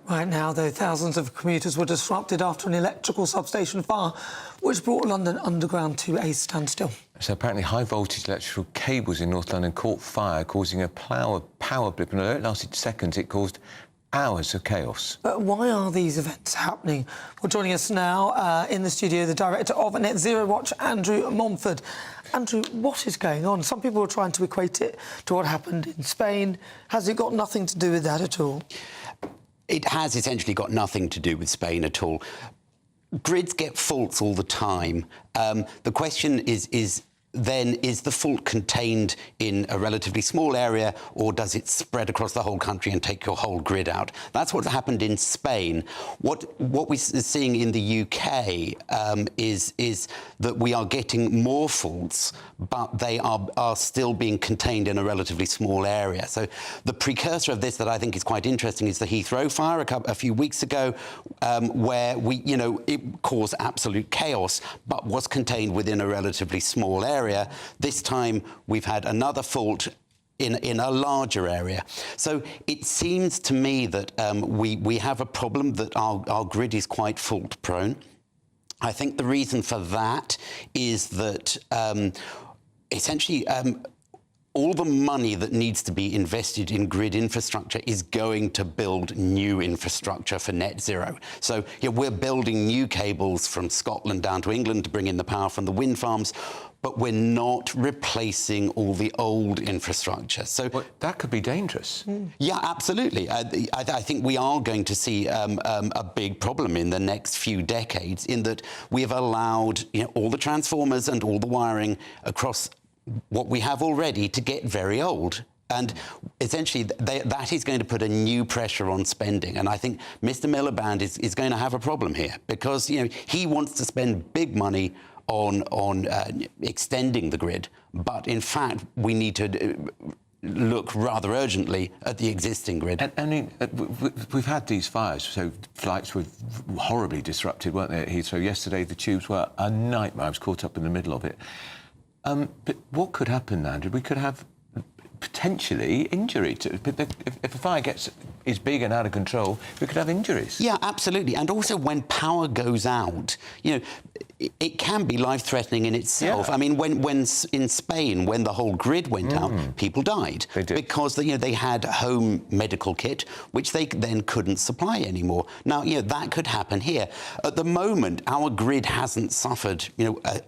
Right now, though, thousands of commuters were disrupted after an electrical substation fire, which brought London Underground to a standstill. So apparently high-voltage electrical cables in North London caught fire, causing a power blip, and although it lasted seconds, it caused hours of chaos. But why are these events happening? Well, joining us now in the studio, the director of Net Zero Watch, Andrew Montford. Andrew, what is going on? Some people are trying to equate it to what happened in Spain. Has it got nothing to do with that at all? It has essentially got nothing to do with Spain at all. Grids get faults all the time. The question is the fault contained in a relatively small area, or does it spread across the whole country and take your whole grid out? That's what happened in Spain. What we're seeing in the UK is that we are getting more faults, but they are still being contained in a relatively small area. So the precursor of this that I think is quite interesting is the Heathrow fire a few weeks ago, where it caused absolute chaos, but was contained within a relatively small area. This time we've had another fault in a larger area. So it seems to me that we have a problem that our grid is quite fault prone. I think the reason for that is that essentially all the money that needs to be invested in grid infrastructure is going to build new infrastructure for net zero. So we're building new cables from Scotland down to England to bring in the power from the wind farms, but we're not replacing all the old infrastructure. So that could be dangerous. Yeah, absolutely. I think we are going to see a big problem in the next few decades, in that we have allowed all the transformers and all the wiring across what we have already to get very old. And essentially, that is going to put a new pressure on spending. And I think Mr. Miliband is going to have a problem here, because he wants to spend big money on extending the grid. But in fact, we need to look rather urgently at the existing grid. And we've had these fires, so flights were horribly disrupted, weren't they, at Heathrow? Yesterday, the tubes were a nightmare. I was caught up in the middle of it. But what could happen, Andrew? We could have potentially injury. If a fire is big and out of control, we could have injuries. Yeah, absolutely. And also, when power goes out, it can be life-threatening in itself. Yeah. I mean, when in Spain, when the whole grid went out, people died because they had home medical kit, which they then couldn't supply anymore. Now, that could happen here. At the moment, our grid hasn't suffered,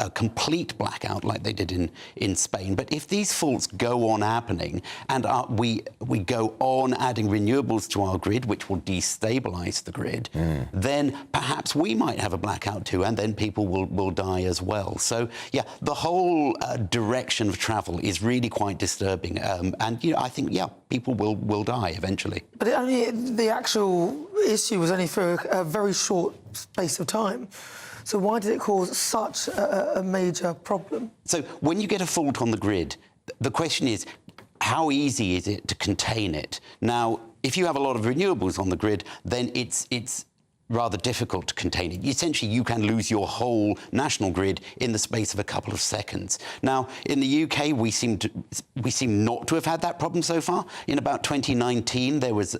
a complete blackout like they did in Spain. But if these faults go on happening, and we go on adding renewables to our grid, which will destabilise the grid, then perhaps we might have a blackout too, and then people will die as well. So, yeah, the whole direction of travel is really quite disturbing. And, I think, people will die eventually. But the actual issue was only for a very short space of time. So why did it cause such a major problem? So when you get a fault on the grid, the question is, how easy is it to contain it? Now, if you have a lot of renewables on the grid, then it's rather difficult to contain it. Essentially, you can lose your whole national grid in the space of a couple of seconds. Now, in the UK, we seem not to have had that problem so far. In about 2019, there was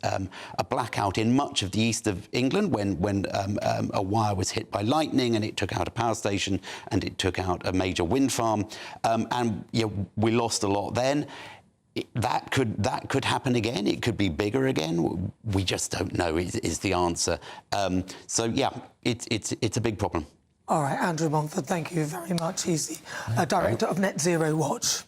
a blackout in much of the east of England when a wire was hit by lightning, and it took out a power station, and it took out a major wind farm, and we lost a lot then. That could happen again. It could be bigger again. We just don't know is the answer. So yeah, it's a big problem. All right, Andrew Montford, thank you very much. He's the director of Net Zero Watch.